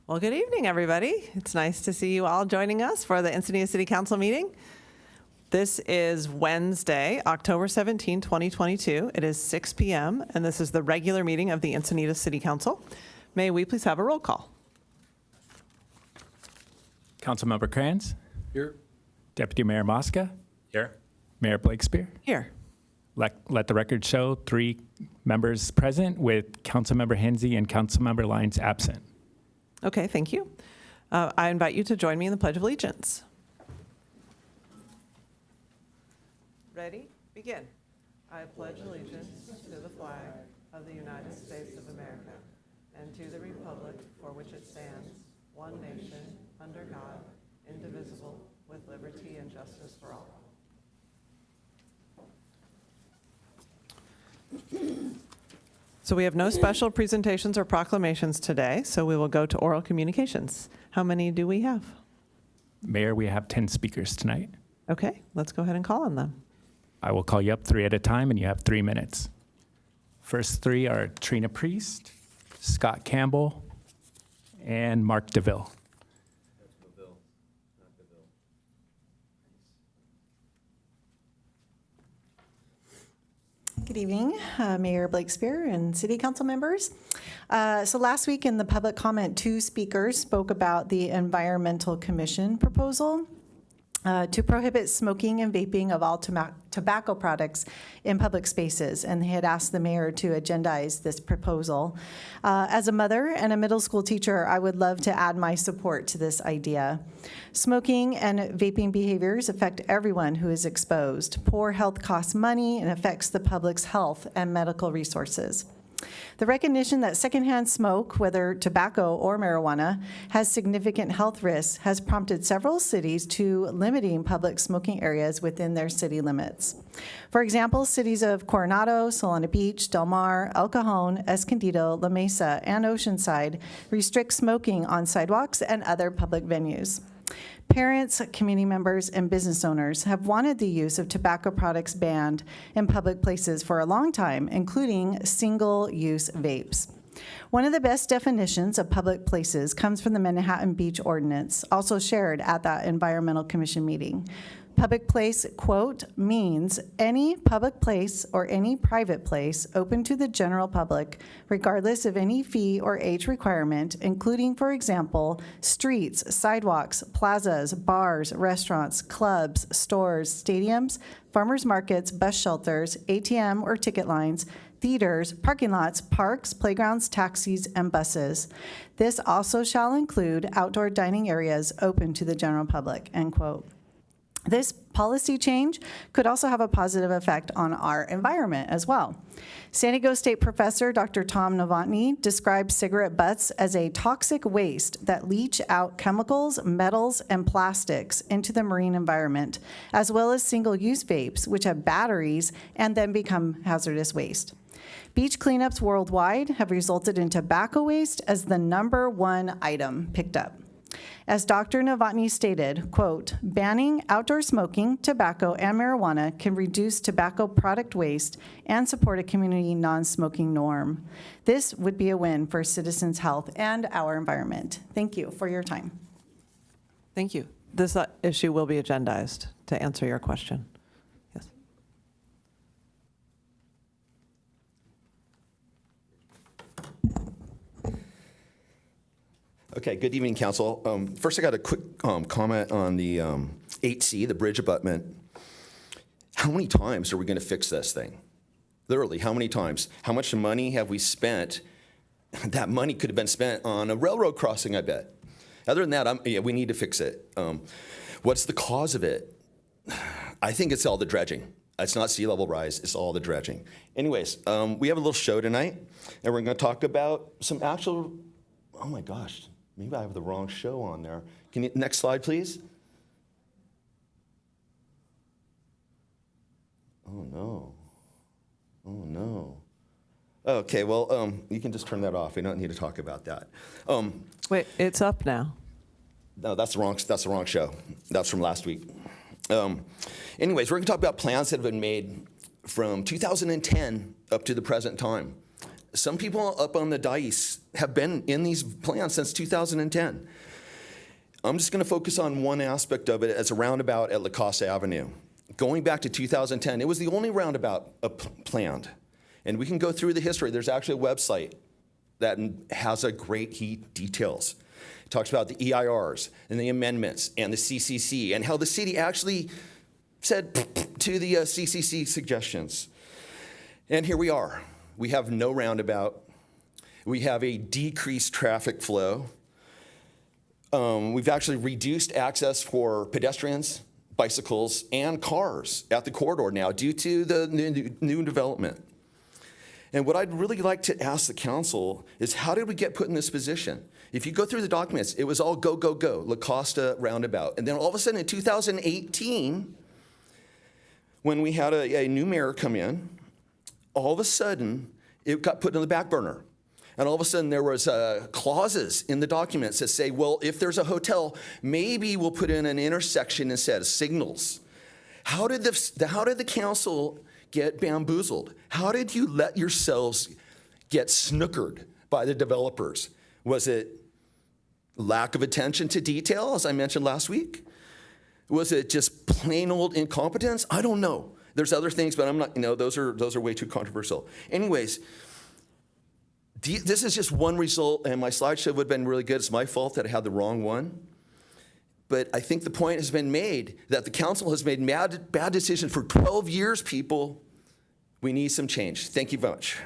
Well, good evening, everybody. It's nice to see you all joining us for the Encinitas City Council meeting. This is Wednesday, October 17, 2022. It is 6 p.m., and this is the regular meeting of the Encinitas City Council. May we please have a roll call? Councilmember Kranz. Here. Deputy Mayor Mosca. Here. Mayor Blakespear. Here. Let the record show 3 members present with Councilmember Hensy and Councilmember Lyons absent. Okay, thank you. I invite you to join me in the Pledge of Allegiance. Ready? Begin. I pledge allegiance to the flag of the United States of America and to the republic for which it stands, one nation, under God, indivisible, with liberty and justice for all. So we have no special presentations or proclamations today, so we will go to oral communications. How many do we have? Mayor, we have 10 speakers tonight. Okay, let's go ahead and call on them. I will call you up 3 at a time, and you have 3 minutes. First 3 are Trina Priest, Scott Campbell, and Mark DeVille. Good evening, Mayor Blakespear and City Council members. So last week in the public comment, 2 speakers spoke about the Environmental Commission proposal to prohibit smoking and vaping of all tobacco products in public spaces, and they had asked the mayor to agendize this proposal. As a mother and a middle school teacher, I would love to add my support to this idea. Smoking and vaping behaviors affect everyone who is exposed. Poor health costs money and affects the public's health and medical resources. The recognition that secondhand smoke, whether tobacco or marijuana, has significant health risks has prompted several cities to limiting public smoking areas within their city limits. For example, cities of Coronado, Solana Beach, Del Mar, El Cajon, Escondido, La Mesa, and Oceanside restrict smoking on sidewalks and other public venues. Parents, community members, and business owners have wanted the use of tobacco products banned in public places for a long time, including single-use vapes. One of the best definitions of public places comes from the Manhattan Beach Ordinance, also shared at that Environmental Commission meeting. Public place, quote, means any public place or any private place open to the general public, regardless of any fee or age requirement, including, for example, streets, sidewalks, plazas, bars, restaurants, clubs, stores, stadiums, farmers markets, bus shelters, ATM or ticket lines, theaters, parking lots, parks, playgrounds, taxis, and buses. This also shall include outdoor dining areas open to the general public, end quote. This policy change could also have a positive effect on our environment as well. San Diego State professor Dr. Tom Novotny describes cigarette butts as a toxic waste that leach out chemicals, metals, and plastics into the marine environment, as well as single-use vapes, which have batteries and then become hazardous waste. Beach cleanups worldwide have resulted in tobacco waste as the #1 item picked up. As Dr. Novotny stated, quote, banning outdoor smoking, tobacco, and marijuana can reduce tobacco product waste and support a community non-smoking norm. This would be a win for citizens' health and our environment. Thank you for your time. Thank you. This issue will be agendized to answer your question. Yes. Okay, good evening, Council. First, I got a quick comment on the 8C, the bridge abutment. How many times are we going to fix this thing? Literally, how many times? How much money have we spent? That money could have been spent on a railroad crossing, I bet. Other than that, yeah, we need to fix it. What's the cause of it? I think it's all the dredging. It's not sea level rise, it's all the dredging. Anyways, we have a little show tonight, and we're going to talk about some actual, oh my gosh. Maybe I have the wrong show on there. Can you, next slide, please? Oh, no. Oh, no. Okay, well, you can just turn that off. We don't need to talk about that. Wait, it's up now. No, that's the wrong show. That's from last week. Anyways, we're going to talk about plans that have been made from 2010 up to the present time. Some people up on the dais have been in these plans since 2010. I'm just going to focus on one aspect of it as a roundabout at La Costa Avenue. Going back to 2010, it was the only roundabout planned. And we can go through the history. There's actually a website that has a great details. It talks about the EIRs and the amendments and the CCC and how the city actually said to the CCC suggestions. And here we are. We have no roundabout. We have a decreased traffic flow. We've actually reduced access for pedestrians, bicycles, and cars at the corridor now due to the new development. And what I'd really like to ask the council is, how did we get put in this position? If you go through the documents, it was all go, go, go, La Costa roundabout. And then all of a sudden in 2018, when we had a new mayor come in, all of a sudden it got put in the back burner. And all of a sudden there was clauses in the documents that say, well, if there's a hotel, maybe we'll put in an intersection instead of signals. How did the council get bamboozled? How did you let yourselves get snookered by the developers? Was it lack of attention to detail, as I mentioned last week? Was it just plain old incompetence? I don't know. There's other things, but I'm not, those are way too controversial. Anyways, this is just one result, and my slideshow would have been really good. It's my fault that I had the wrong one. But I think the point has been made that the council has made bad decisions for 12 years, people. We need some change. Thank you very much.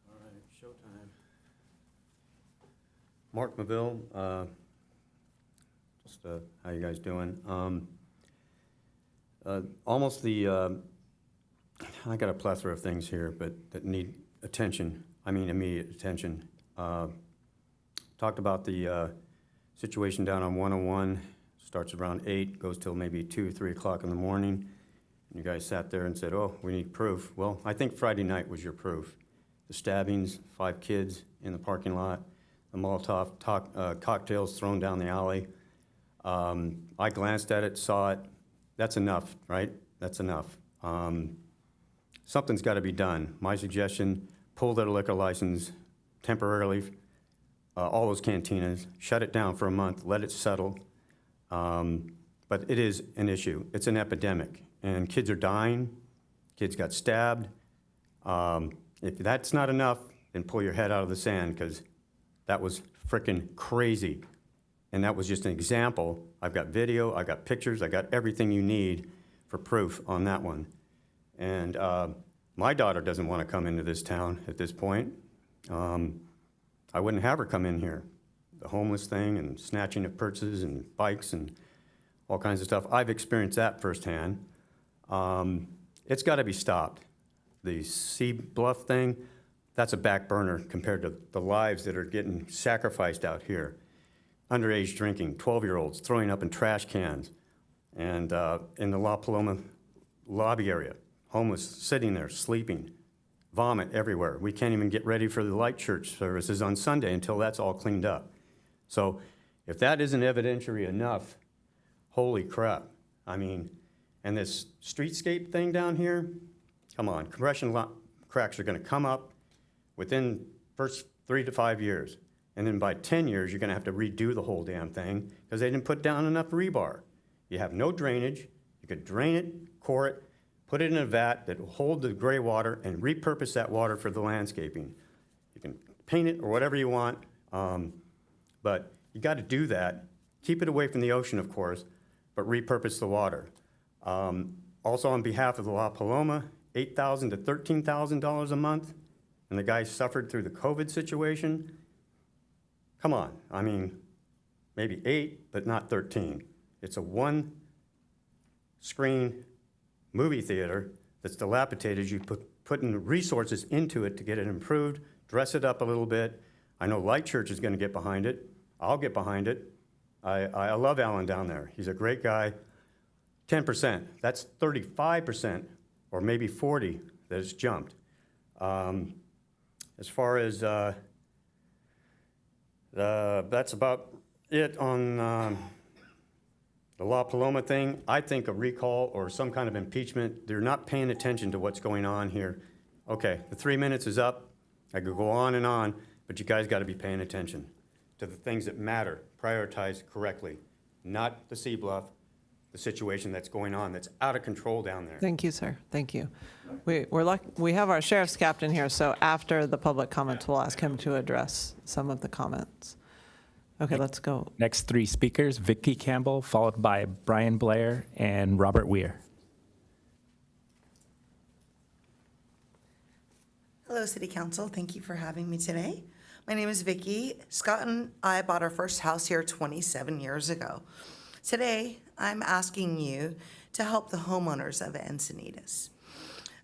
All right, showtime. Mark Maville, how you guys doing? I got a plethora of things here, but that need attention. I mean, immediate attention. Talked about the situation down on 101. Starts around 8, goes till maybe 2, 3 o'clock in the morning. And you guys sat there and said, oh, we need proof. Well, I think Friday night was your proof. The stabbings, 5 kids in the parking lot, the Molotov cocktails thrown down the alley. I glanced at it, saw it. That's enough, right? That's enough. Something's got to be done. My suggestion, pull their liquor license temporarily, all those cantinas, shut it down for a month, let it settle. But it is an issue. It's an epidemic, and kids are dying. Kids got stabbed. If that's not enough, then pull your head out of the sand, because that was frickin' crazy. And that was just an example. I've got video, I got pictures, I got everything you need for proof on that one. And my daughter doesn't want to come into this town at this point. I wouldn't have her come in here. The homeless thing and snatching of purses and bikes and all kinds of stuff. I've experienced that firsthand. It's got to be stopped. The Sea Bluff thing, that's a back burner compared to the lives that are getting sacrificed out here. Underage drinking, 12-year-olds throwing up in trash cans, and in the La Paloma lobby area, homeless sitting there sleeping, vomit everywhere. We can't even get ready for the light church services on Sunday until that's all cleaned up. So if that isn't evidentiary enough, holy crap. I mean, and this streetscape thing down here, come on, compression cracks are gonna come up within first 3 to 5 years. And then by 10 years, you're gonna have to redo the whole damn thing because they didn't put down enough rebar. You have no drainage. You could drain it, core it, put it in a vat that will hold the gray water and repurpose that water for the landscaping. You can paint it or whatever you want, but you gotta do that. Keep it away from the ocean, of course, but repurpose the water. Also on behalf of the La Paloma, $8,000 to $13,000 a month, and the guy suffered through the COVID situation. Come on, I mean, maybe 8, but not 13. It's a one-screen movie theater that's dilapidated. You put in resources into it to get it improved, dress it up a little bit. I know Light Church is gonna get behind it. I'll get behind it. I love Alan down there. He's a great guy. 10%, that's 35%, or maybe 40 that has jumped. As far as, that's about it on the La Paloma thing, I think a recall or some kind of impeachment, they're not paying attention to what's going on here. Okay, the 3 minutes is up. I could go on, but you guys got to be paying attention to the things that matter, prioritize correctly, not the Sea Bluff, the situation that's going on that's out of control down there. Thank you, sir. Thank you. We have our sheriff's captain here, so after the public comments, we'll ask him to address some of the comments. Okay, let's go. Next three speakers, Vicky Campbell, followed by Brian Blair and Robert Weir. Hello, City Council. Thank you for having me today. My name is Vicky. Scott and I bought our first house here 27 years ago. Today, I'm asking you to help the homeowners of Encinitas.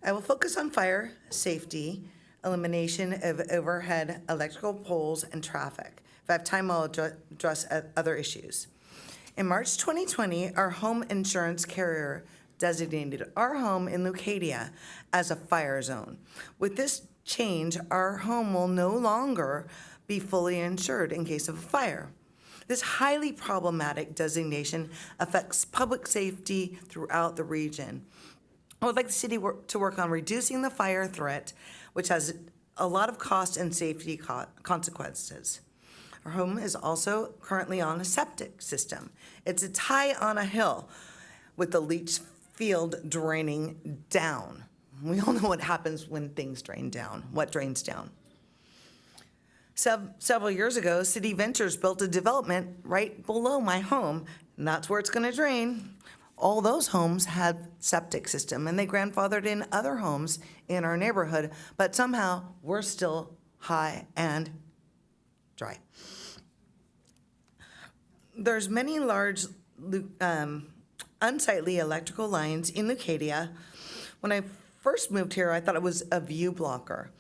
I will focus on fire, safety, elimination of overhead electrical poles, and traffic. If I have time, I'll address other issues. In March 2020, our home insurance carrier designated our home in Leucadia as a fire zone. With this change, our home will no longer be fully insured in case of a fire. This highly problematic designation affects public safety throughout the region. I would like the city to work on reducing the fire threat, which has a lot of cost and safety consequences. Our home is also currently on a septic system. It's high on a hill with the leach field draining down. We all know what happens when things drain down, what drains down. Several years ago, City Ventures built a development right below my home, and that's where it's going to drain. All those homes had septic system, and they grandfathered in other homes in our neighborhood, but somehow we're still high and dry. There's many large unsightly electrical lines in Leucadia. When I first moved here, I thought it was a view blocker.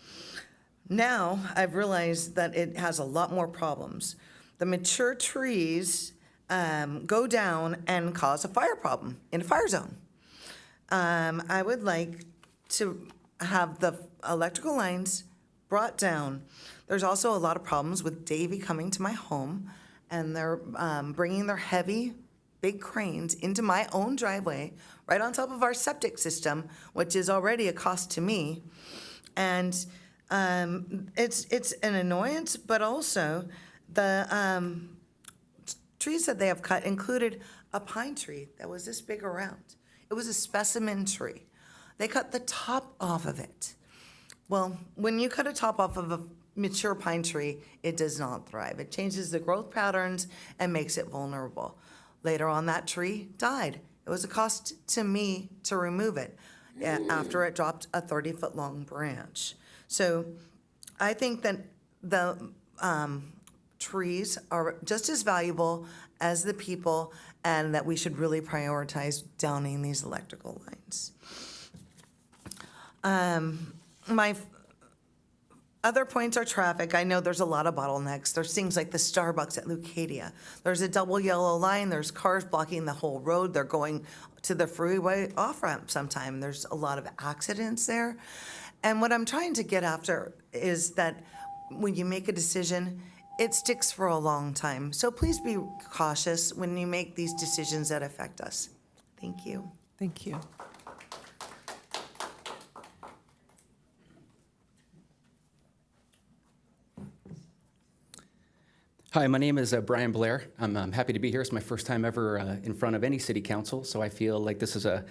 Now I've realized that it has a lot more problems. The mature trees go down and cause a fire problem in a fire zone. I would like to have the electrical lines brought down. There's also a lot of problems with Davy coming to my home, and they're bringing their heavy, big cranes into my own driveway, right on top of our septic system, which is already a cost to me. And it's an annoyance, but also the trees that they have cut included a pine tree that was this big around. It was a specimen tree. They cut the top off of it. Well, when you cut a top off of a mature pine tree, it does not thrive. It changes the growth patterns and makes it vulnerable. Later on, that tree died. It was a cost to me to remove it after it dropped a 30-foot long branch. So I think that the trees are just as valuable as the people, and that we should really prioritize downing these electrical lines. My other points are traffic. I know there's a lot of bottlenecks. There's things like the Starbucks at Leucadia. There's a double yellow line. There's cars blocking the whole road. They're going to the freeway off-ramp sometime. There's a lot of accidents there. And what I'm trying to get after is that when you make a decision, it sticks for a long time. So please be cautious when you make these decisions that affect us. Thank you. Thank you. Hi, my name is Brian Blair. I'm happy to be here. It's my first time ever in front of any city council, so I feel like this is a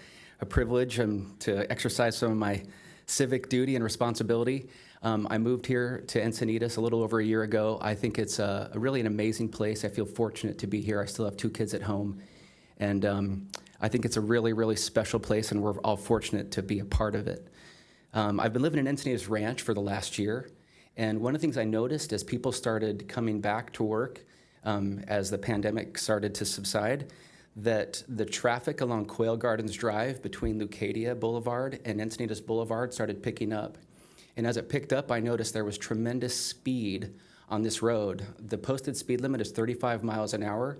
privilege to exercise some of my civic duty and responsibility. I moved here to Encinitas a little over a year ago. I think it's really an amazing place. I feel fortunate to be here. I still have 2 kids at home, and I think it's a really, really special place, and we're all fortunate to be a part of it. I've been living in Encinitas Ranch for the last year. And one of the things I noticed as people started coming back to work, as the pandemic started to subside, that the traffic along Quail Gardens Drive between Leucadia Boulevard and Encinitas Boulevard started picking up. And as it picked up, I noticed there was tremendous speed on this road. The posted speed limit is 35 miles an hour.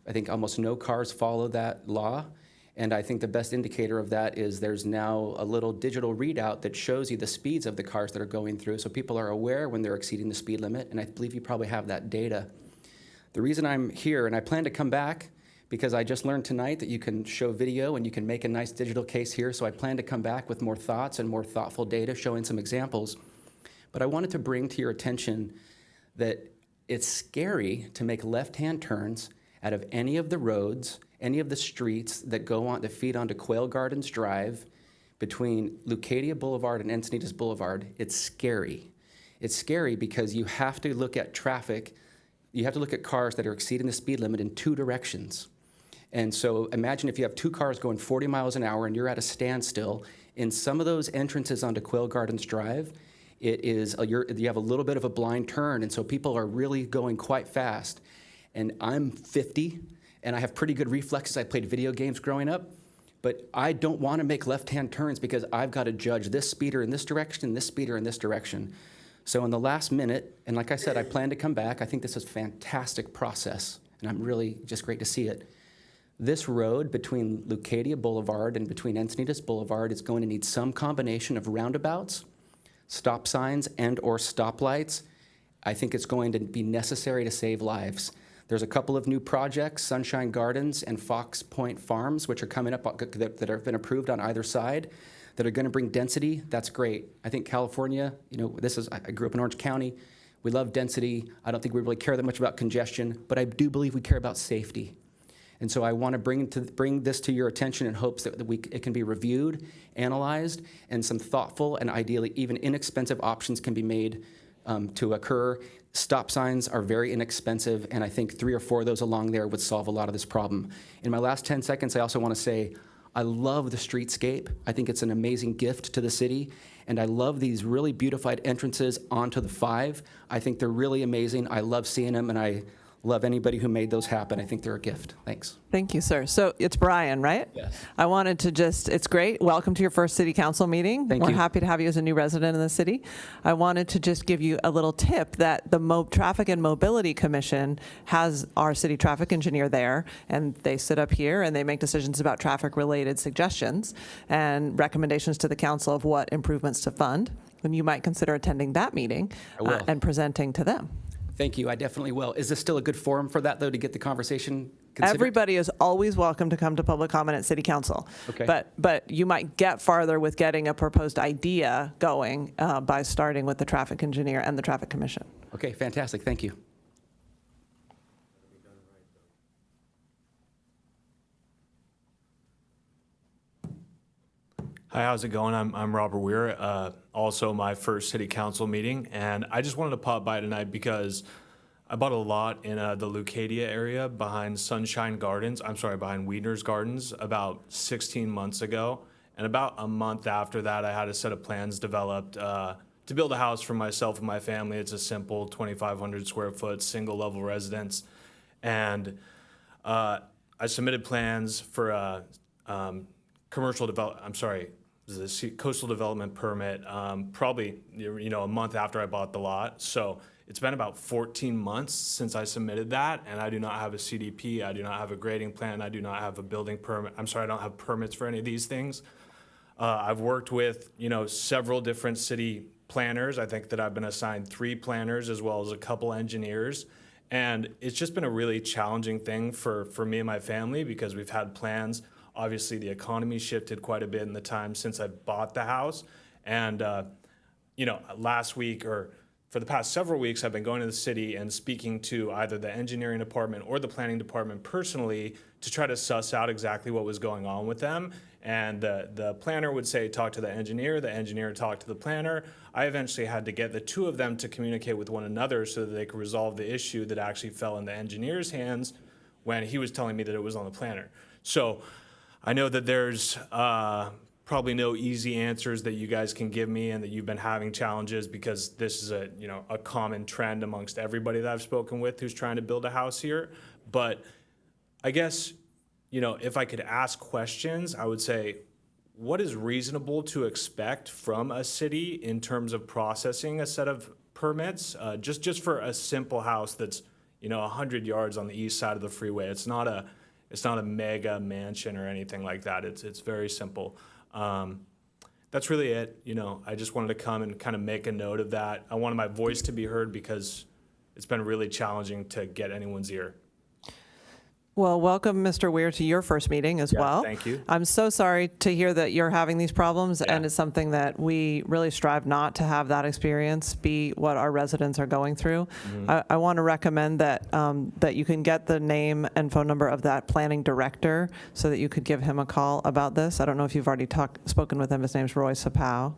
I think almost no cars follow that law. And I think the best indicator of that is there's now a little digital readout that shows you the speeds of the cars that are going through, so people are aware when they're exceeding the speed limit, and I believe you probably have that data. The reason I'm here, and I plan to come back because I just learned tonight that you can show video and you can make a nice digital case here. So I plan to come back with more thoughts and more thoughtful data showing some examples. But I wanted to bring to your attention that it's scary to make left-hand turns out of any of the roads, any of the streets that that feed onto Quail Gardens Drive between Leucadia Boulevard and Encinitas Boulevard. It's scary. It's scary because you have to look at traffic. You have to look at cars that are exceeding the speed limit in two directions. And so imagine if you have two cars going 40 miles an hour and you're at a standstill. In some of those entrances onto Quail Gardens Drive, you have a little bit of a blind turn, and so people are really going quite fast. And I'm 50, and I have pretty good reflexes. I played video games growing up, but I don't want to make left-hand turns because I've got to judge this speeder in this direction, this speeder in this direction. So in the last minute, and like I said, I plan to come back. I think this is a fantastic process, and I'm really just great to see it. This road between Leucadia Boulevard and between Encinitas Boulevard is going to need some combination of roundabouts, stop signs, and/or stoplights. I think it's going to be necessary to save lives. There's a couple of new projects, Sunshine Gardens and Fox Point Farms, which are coming up that have been approved on either side, that are going to bring density. That's great. I think California, I grew up in Orange County. We love density. I don't think we really care that much about congestion, but I do believe we care about safety. And so I want to bring this to your attention in hopes that it can be reviewed, analyzed, and some thoughtful and ideally even inexpensive options can be made to occur. Stop signs are very inexpensive, and I think 3 or 4 of those along there would solve a lot of this problem. In my last 10 seconds, I also want to say I love the streetscape. I think it's an amazing gift to the city, and I love these really beautified entrances onto the 5. I think they're really amazing. I love seeing them, and I love anybody who made those happen. I think they're a gift. Thanks. Thank you, sir. So it's Brian, right? Yes. I wanted to it's great. Welcome to your first city council meeting. Thank We're you. happy to have you as a new resident in the city. I wanted to just give you a little tip that the Traffic and Mobility Commission has our city traffic engineer there, and they sit up here and they make decisions about traffic-related suggestions and recommendations to the council of what improvements to fund. And you might consider attending that meeting I will. and presenting to them. Thank you. I definitely will. Is this still a good forum for that, though, to get the conversation considered? Everybody is always welcome to come to public comment at City Council. Okay. But you might get farther with getting a proposed idea going by starting with the traffic engineer and the traffic commission. Okay, fantastic. Thank you. Hi, how's it going? I'm Robert Weir, also my first city council meeting, and I just wanted to pop by tonight because I bought a lot in the Leucadia area behind behind Wiedner's Gardens about 16 months ago, and about a month after that I had a set of plans developed to build a house for myself and my family. It's a simple 2,500 square foot single level residence, and I submitted plans for the coastal development permit probably a month after I bought the lot. So it's been about 14 months since I submitted that, and I do not have a CDP, I do not have a grading plan, I do not have a building permit. I don't have permits for any of these things. I've worked with several different city planners. I think that I've been assigned 3 planners as well as a couple engineers. And it's just been a really challenging thing for me and my family because we've had plans. Obviously, the economy shifted quite a bit in the time since I bought the house. And, last week or for the past several weeks, I've been going to the city and speaking to either the engineering department or the planning department personally to try to suss out exactly what was going on with them. And the planner would say, talk to the engineer talk to the planner. I eventually had to get the 2 of them to communicate with one another so that they could resolve the issue that actually fell in the engineer's hands when he was telling me that it was on the planner. So I know that there's probably no easy answers that you guys can give me and that you've been having challenges because this is a common trend amongst everybody that I've spoken with who's trying to build a house here. But I guess, if I could ask questions, I would say, what is reasonable to expect from a city in terms of processing a set of permits? Just for a simple house that's, 100 yards on the east side of the freeway. It's not a mega mansion or anything like that. It's very simple. That's really it. I just wanted to come and kind of make a note of that. I wanted my voice to be heard because it's been really challenging to get anyone's ear. Well, welcome, Mr. Weir, to your first meeting as Yeah, well. thank you. I'm so sorry to hear that you're having these problems, and Yeah. it's something that we really strive not to have that experience be what our residents are going through. I want to recommend that that you can get the name and phone number of that planning director so that you could give him a call about this. I don't know if you've already spoken with him. His name's Roy Sapow.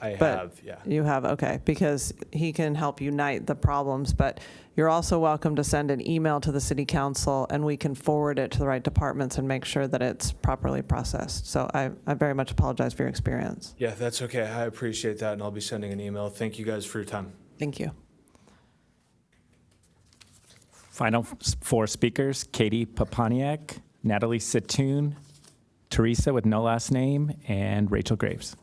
I But have, yeah. You have, okay, because he can help unite the problems, but you're also welcome to send an email to the city council, and we can forward it to the right departments and make sure that it's properly processed. So I very much apologize for your experience. Yeah, that's okay. I appreciate that, and I'll be sending an email. Thank you guys for your time. Thank you. Final four speakers, Katie Papaniak, Natalie Satoon, Teresa with no last name, and Rachel Graves.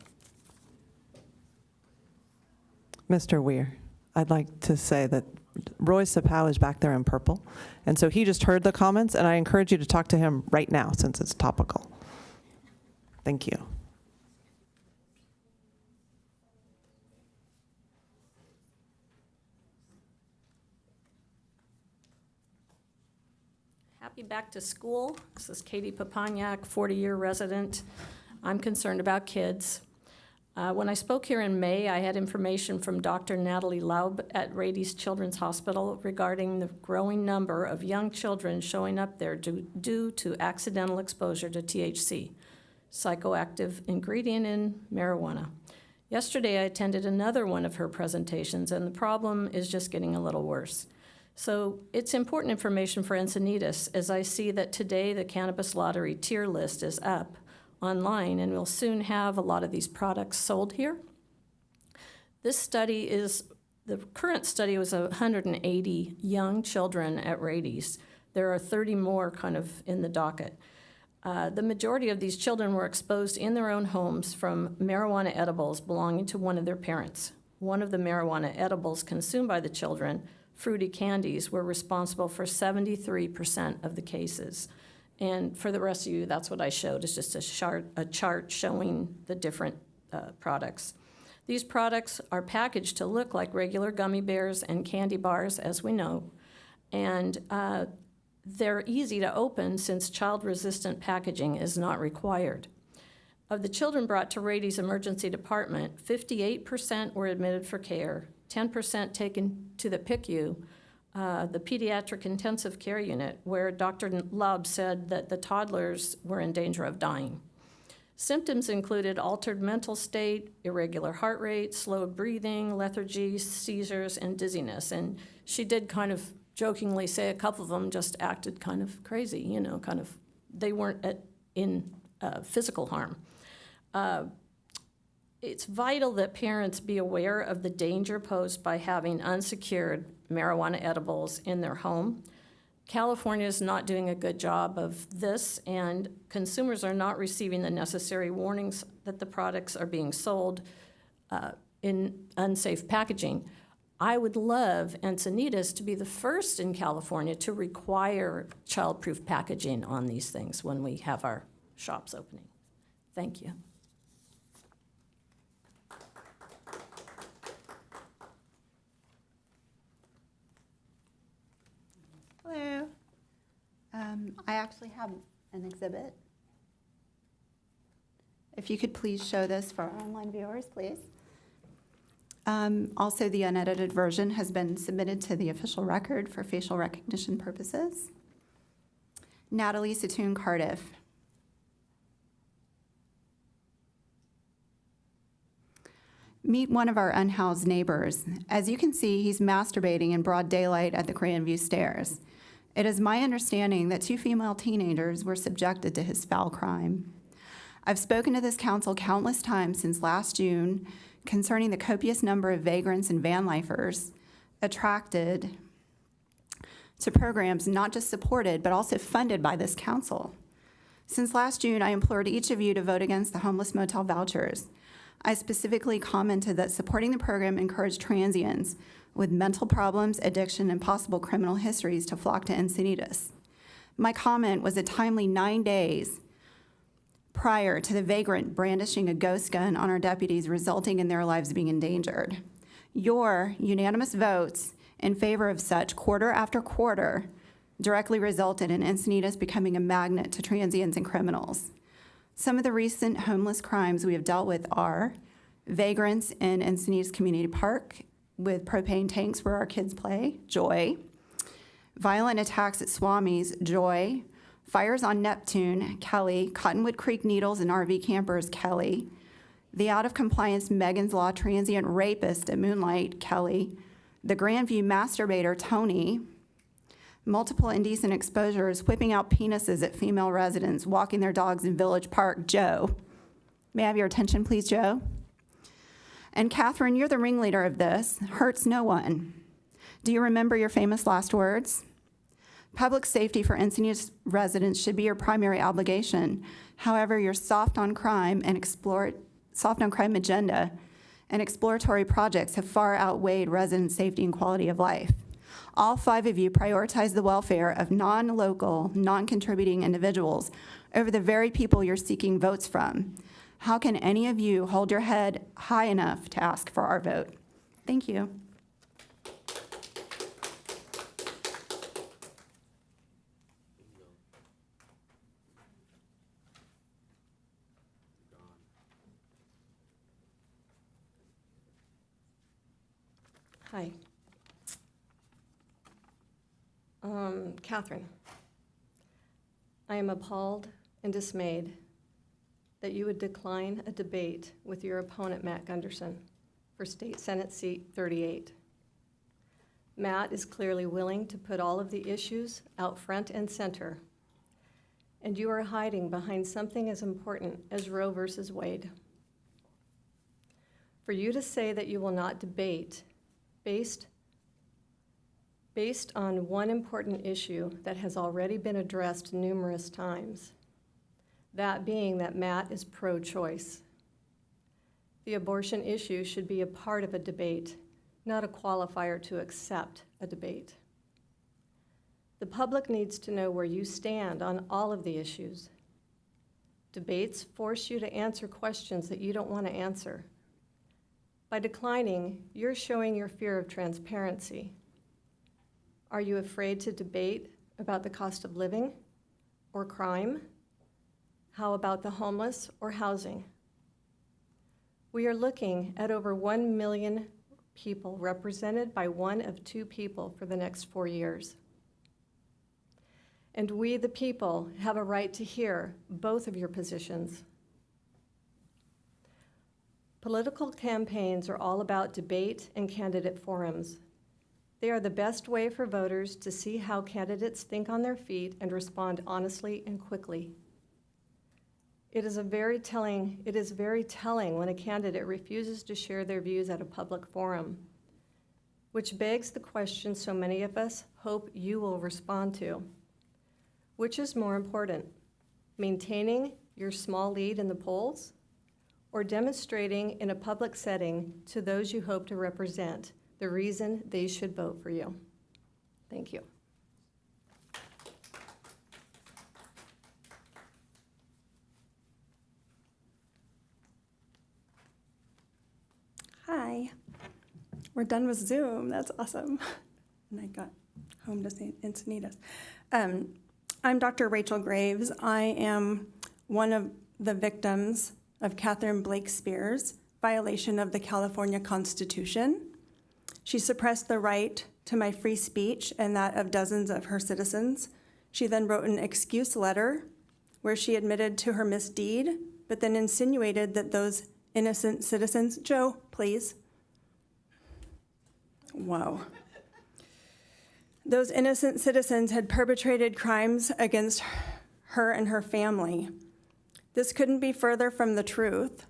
Mr. Weir, I'd like to say that Roy Sapow is back there in purple, and so he just heard the comments, and I encourage you to talk to him right now since it's topical. Thank you. Happy back to school. This is Katie Papaniak, 40-year resident. I'm concerned about kids. When I spoke here in May, I had information from Dr. Natalie Laub at Rady's Children's Hospital regarding the growing number of young children showing up there due to accidental exposure to THC, psychoactive ingredient in marijuana. Yesterday, I attended another one of her presentations, and the problem is just getting a little worse. So it's important information for Encinitas, as I see that today the cannabis lottery tier list is up online, and we'll soon have a lot of these products sold here. This study the current study was 180 young children at Rady's. There are 30 more kind of in the docket. The majority of these children were exposed in their own homes from marijuana edibles belonging to one of their parents. One of the marijuana edibles consumed by the children, fruity candies, were responsible for 73% of the cases. And for the rest of you, that's what I showed, is just a chart showing the different products. These products are packaged to look like regular gummy bears and candy bars, as we know, and they're easy to open since child-resistant packaging is not required. Of the children brought to Rady's emergency department, 58% were admitted for care, 10% taken to the PICU, the pediatric intensive care unit, where Dr. Laub said that the toddlers were in danger of dying. Symptoms included altered mental state, irregular heart rate, slowed breathing, lethargy, seizures, and dizziness. And she did kind of jokingly say a couple of them just acted kind of crazy, you know, kind of, they weren't in physical harm. It's vital that parents be aware of the danger posed by having unsecured marijuana edibles in their home. California is not doing a good job of this, and consumers are not receiving the necessary warnings that the products are being sold in unsafe packaging. I would love Encinitas to be the first in California to require child-proof packaging on these things when we have our shops opening. Thank you. Hello. I actually have an exhibit. If you could please show this for our online viewers, please. Also, the unedited version has been submitted to the official record for facial recognition purposes. Natalie Satoon Cardiff. Meet one of our unhoused neighbors. As you can see, he's masturbating in broad daylight at the Grandview stairs. It is my understanding that 2 female teenagers were subjected to his foul crime. I've spoken to this council countless times since last June concerning the copious number of vagrants and van lifers attracted to programs not just supported but also funded by this council. Since last June, I implored each of you to vote against the homeless motel vouchers. I specifically commented that supporting the program encouraged transients with mental problems, addiction, and possible criminal histories to flock to Encinitas. My comment was a timely 9 days prior to the vagrant brandishing a ghost gun on our deputies, resulting in their lives being endangered. Your unanimous votes in favor of such quarter after quarter directly resulted in Encinitas becoming a magnet to transients and criminals. Some of the recent homeless crimes we have dealt with are vagrants in Encinitas Community Park with propane tanks where our kids play, joy. Violent attacks at Swami's, joy. Fires on Neptune, Kelly. Cottonwood Creek Needles and RV campers, Kelly. The out-of-compliance Megan's Law transient rapist at Moonlight, Kelly. The Grandview masturbator, Tony. Multiple indecent exposures, whipping out penises at female residents, walking their dogs in Village Park, Joe. May I have your attention, please, Joe? And Catherine, you're the ringleader of this. Hurts no one. Do you remember your famous last words? Public safety for Encinitas residents should be your primary obligation. However, your soft on crime agenda and exploratory projects have far outweighed resident safety and quality of life. All 5 of you prioritize the welfare of non-local, non-contributing individuals over the very people you're seeking votes from. How can any of you hold your head high enough to ask for our vote? Thank you. Hi. Catherine, I am appalled and dismayed that you would decline a debate with your opponent, Matt Gunderson, for State Senate Seat 38. Matt is clearly willing to put all of the issues out front and center, and you are hiding behind something as important as Roe versus Wade. For you to say that you will not debate based on one important issue that has already been addressed numerous times, that being that Matt is pro-choice. The abortion issue should be a part of a debate, not a qualifier to accept a debate. The public needs to know where you stand on all of the issues. Debates force you to answer questions that you don't want to answer. By declining, you're showing your fear of transparency. Are you afraid to debate about the cost of living or crime? How about the homeless or housing? We are looking at over 1 million people represented by one of 2 people for the next 4 years. And we, the people, have a right to hear both of your positions. Political campaigns are all about debate and candidate forums. They are the best way for voters to see how candidates think on their feet and respond honestly and quickly. It is very telling when a candidate refuses to share their views at a public forum, which begs the question so many of us hope you will respond to. Which is more important, maintaining your small lead in the polls or demonstrating in a public setting to those you hope to represent the reason they should vote for you? Thank you. Hi. We're done with Zoom. That's awesome. And I got home to St. Encinitas. I'm Dr. Rachel Graves. I am one of the victims of Catherine Blake Spears' violation of the California Constitution. She suppressed the right to my free speech and that of dozens of her citizens. She then wrote an excuse letter where she admitted to her misdeed, but then insinuated that those innocent citizens, Joe, please. Wow. Those innocent citizens had perpetrated crimes against her and her family. This couldn't be further from the truth.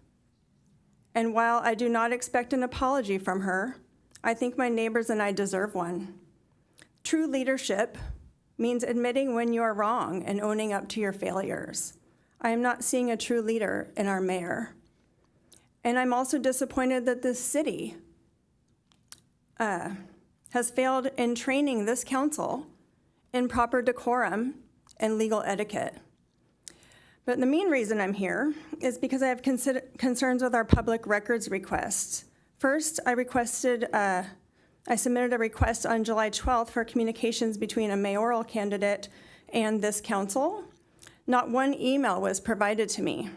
And while I do not expect an apology from her, I think my neighbors and I deserve one. True leadership means admitting when you are wrong and owning up to your failures. I am not seeing a true leader in our mayor. And I'm also disappointed that this city has failed in training this council in proper decorum and legal etiquette. But the main reason I'm here is because I have concerns with our public records requests. First, I requested I submitted a request on July 12th for communications between a mayoral candidate and this council. Not one email was provided to me.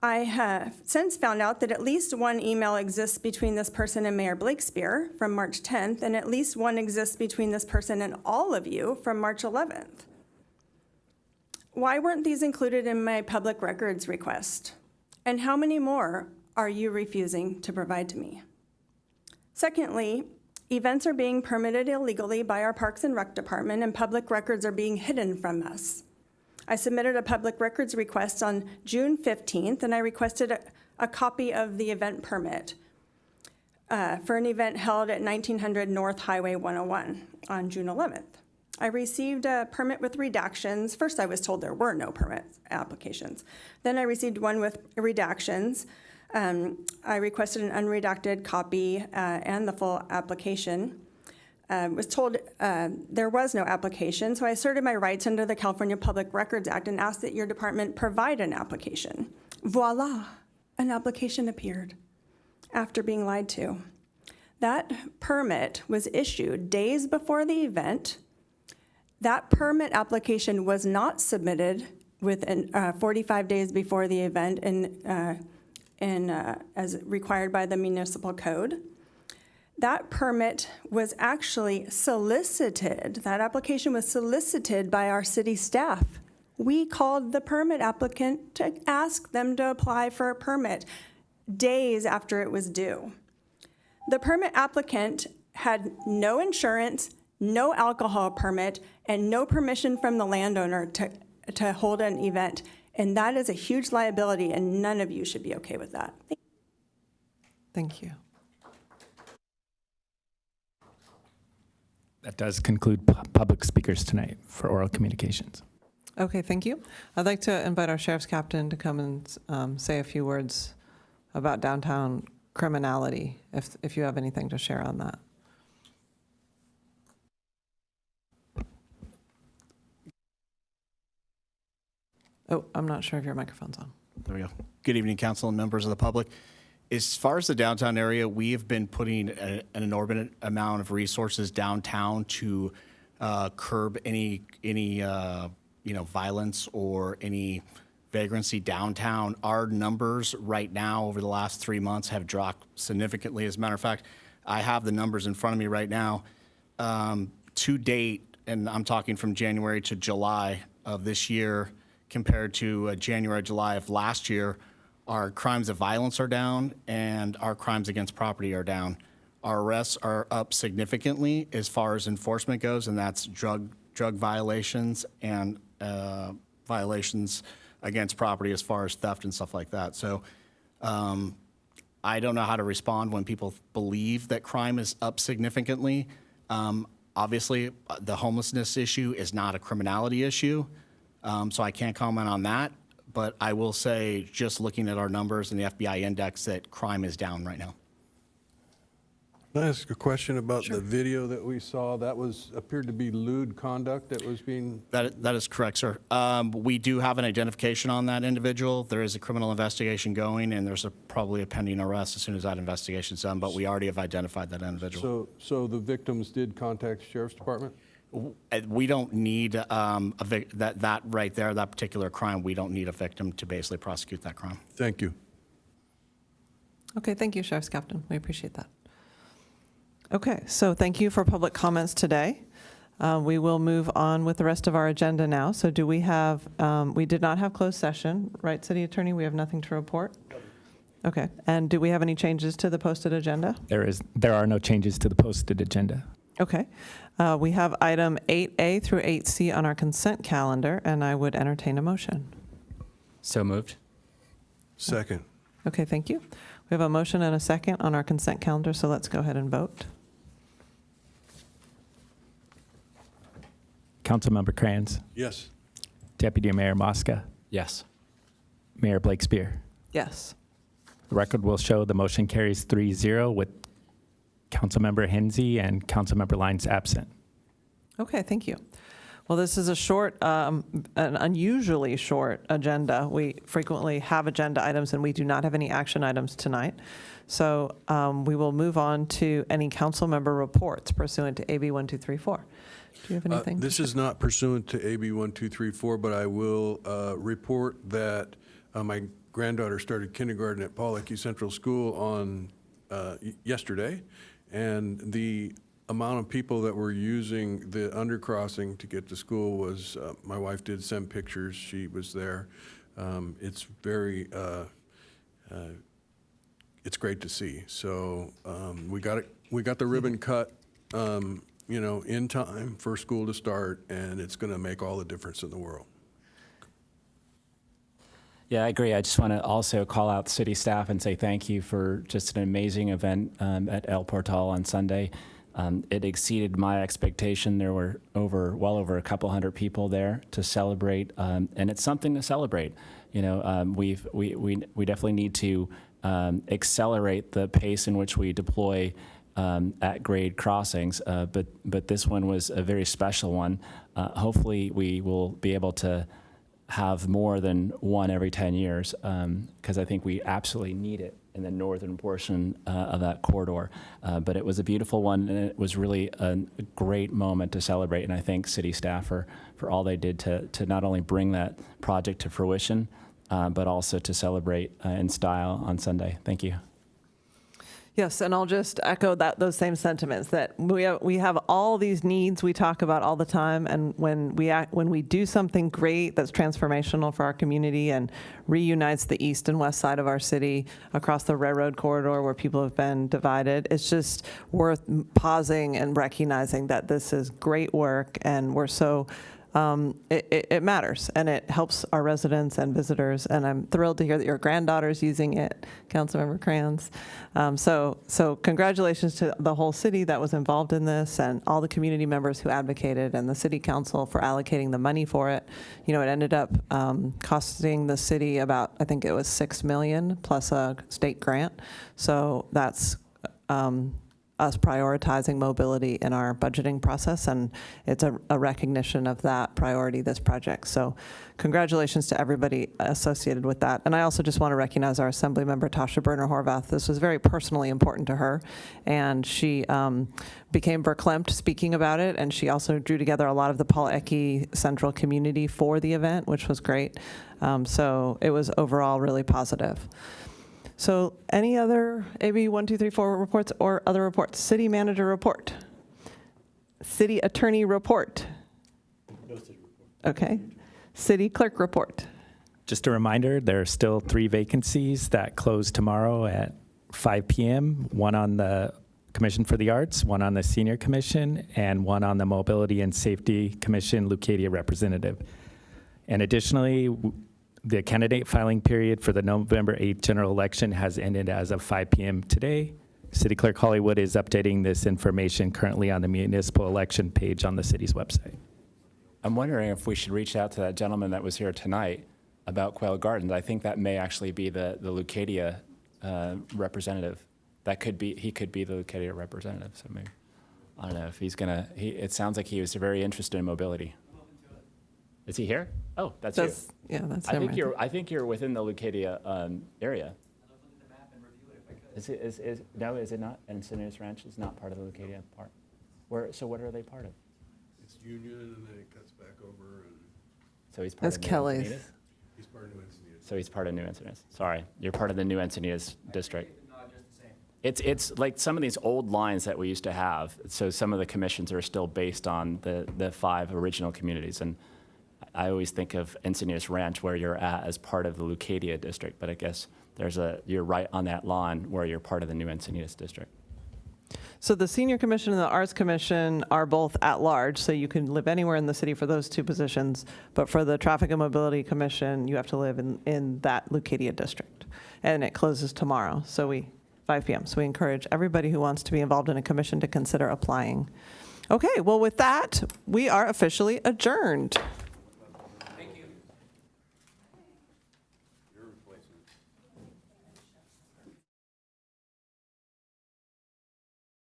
I have since found out that at least one email exists between this person and Mayor Blakespear from March 10th, and at least one exists between this person and all of you from March 11th. Why weren't these included in my public records request? And how many more are you refusing to provide to me? Secondly, events are being permitted illegally by our Parks and Rec Department, and public records are being hidden from us. I submitted a public records request on June 15th, and I requested a copy of the event permit for an event held at 1900 North Highway 101 on June 11th. I received a permit with redactions. First, I was told there were no permit applications. Then I received one with redactions. I requested an unredacted copy and the full application. Was told there was no application, so I asserted my rights under the California Public Records Act and asked that your department provide an application. Voila, an application appeared after being lied to. That permit was issued days before the event. That permit application was not submitted within 45 days before the event as required by the municipal code. That permit was actually solicited. That application was solicited by our city staff. We called the permit applicant to ask them to apply for a permit days after it was due. The permit applicant had no insurance, no alcohol permit, and no permission from the landowner to hold an event. And that is a huge liability, and none of you should be okay with that. Thank you. That does conclude public speakers tonight for oral communications. Okay, thank you. I'd like to invite our sheriff's captain to come and say a few words about downtown criminality, if you have anything to share on that. Oh, I'm not sure if your microphone's on. There we go. Good evening, council and members of the public. As far as the downtown area, we have been putting an inordinate amount of resources downtown to curb any violence or any vagrancy downtown. Our numbers right now over the last 3 months have dropped significantly. As a matter of fact, I have the numbers in front of me right now. To date, and I'm talking from January to July of this year, compared to January, July of last year, our crimes of violence are down and our crimes against property are down. Our arrests are up significantly as far as enforcement goes, and that's drug violations and violations against property as far as theft and stuff like that. So I don't know how to respond when people believe that crime is up significantly. Obviously, the homelessness issue is not a criminality issue. So I can't comment on that, but I will say, just looking at our numbers and the FBI index, that crime is down right now. Can I ask a question about the video that we saw? That appeared to be lewd conduct that was being... That is correct, sir. We do have an identification on that individual. There is a criminal investigation going, and there's probably a pending arrest as soon as that investigation's done, but we already have identified that individual. So the victims did contact the Sheriff's Department? We don't need that right there, that particular crime, we don't need a victim to basically prosecute that crime. Thank you. Okay, thank you, Sheriff's Captain. We appreciate that. Okay, so thank you for public comments today. We will move on with the rest of our agenda now. So do we have, we did not have closed session, right, City Attorney? We have nothing to report? Okay, and do we have any changes to the posted agenda? There are no changes to the posted agenda. Okay. We have item 8A through 8C on our consent calendar, and I would entertain a motion. So moved. Second. Okay, thank you. We have a motion and a second on our consent calendar, so let's go ahead and vote. Councilmember Kranz, Yes. Deputy Mayor Mosca, Yes. Mayor Blakespear. Yes. The record will show the motion carries 3-0 with Councilmember Hensy and Councilmember Lyons absent. Okay, thank you. Well, this is a short, an unusually short agenda. We frequently have agenda items, and we do not have any action items tonight. So we will move on to any council member reports pursuant to AB 1234. Do you have anything? This is not pursuant to AB 1234, but I will report that my granddaughter started kindergarten at Paul-Eckie Central School on yesterday, and the amount of people that were using the undercrossing to get to school was, my wife did send pictures, she was there. It's very, it's great to see. So we got the ribbon cut, in time for school to start, and it's going to make all the difference in the world. Yeah, I agree. I just want to also call out city staff and say thank you for just an amazing event at El Portal on Sunday. It exceeded my expectation. There were well over a couple hundred people there to celebrate, and it's something to celebrate. We definitely need to accelerate the pace in which we deploy at grade crossings, but this one was a very special one. Hopefully, we will be able to have more than one every 10 years, because I think we absolutely need it in the northern portion of that corridor. But it was a beautiful one, and it was really a great moment to celebrate, and I thank city staff for all they did to not only bring that project to fruition, but also to celebrate in style on Sunday. Thank you. Yes, and I'll just echo those same sentiments, that we have all these needs we talk about all the time, and when we do something great that's transformational for our community and reunites the east and west side of our city across the railroad corridor where people have been divided, it's just worth pausing and recognizing that this is great work, and we're so it matters, and it helps our residents and visitors, and I'm thrilled to hear that your granddaughter's using it, Councilmember Kranz. So congratulations to the whole city that was involved in this, and all the community members who advocated, and the city council for allocating the money for it. It ended up costing the city about, I think it was $6 million plus a state grant. So that's us prioritizing mobility in our budgeting process, and it's a recognition of that priority, this project. So congratulations to everybody associated with that. And I also just want to recognize our Assembly Member Tasha Berner Horvath. This was very personally important to her, and she became verklempt speaking about it, and she also drew together a lot of the Paul-Eckie Central community for the event, which was great. So it was overall really positive. So any other AB 1234 reports or other reports? City manager report. City attorney report. No city report. Okay. City clerk report. Just a reminder, there are still 3 vacancies that close tomorrow at 5 p.m., one on the Commission for the Arts, one on the Senior Commission, and one on the Mobility and Safety Commission Leucadia representative. And additionally, the candidate filing period for the November 8th general election has ended as of 5 p.m. today. City Clerk Hollywood is updating this information currently on the municipal election page on the city's website. I'm wondering if we should reach out to that gentleman that was here tonight about Quail Gardens. I think that may actually be the Leucadia representative. He could be the Leucadia representative. So maybe, I don't know if he's gonna, it sounds like he was very interested in mobility. Is he here? Oh, that's you. Yeah, that's I him. think you're within the Leucadia area. Is it not? Encinitas Ranch is not part of the Leucadia part. So what are they part of? It's Union, and then it cuts back over, and So he's part That's of New Kelly's. Encinitas? he's part of New Encinitas. So he's part of New Encinitas. Sorry, you're part of the New Encinitas district. It's like some of these old lines that we used to have. So some of the commissions are still based on the 5 original communities, and I always think of Encinitas Ranch where you're at as part of the Leucadia district, but I guess you're right on that lawn where you're part of the New Encinitas district. So the Senior Commission and the Arts Commission are both at large, so you can live anywhere in the city for those 2 positions. But for the Traffic and Mobility Commission, you have to live in that Leucadia district. And it closes tomorrow, 5 p.m. So we encourage everybody who wants to be involved in a commission to consider applying. Okay, well with that, we are officially adjourned.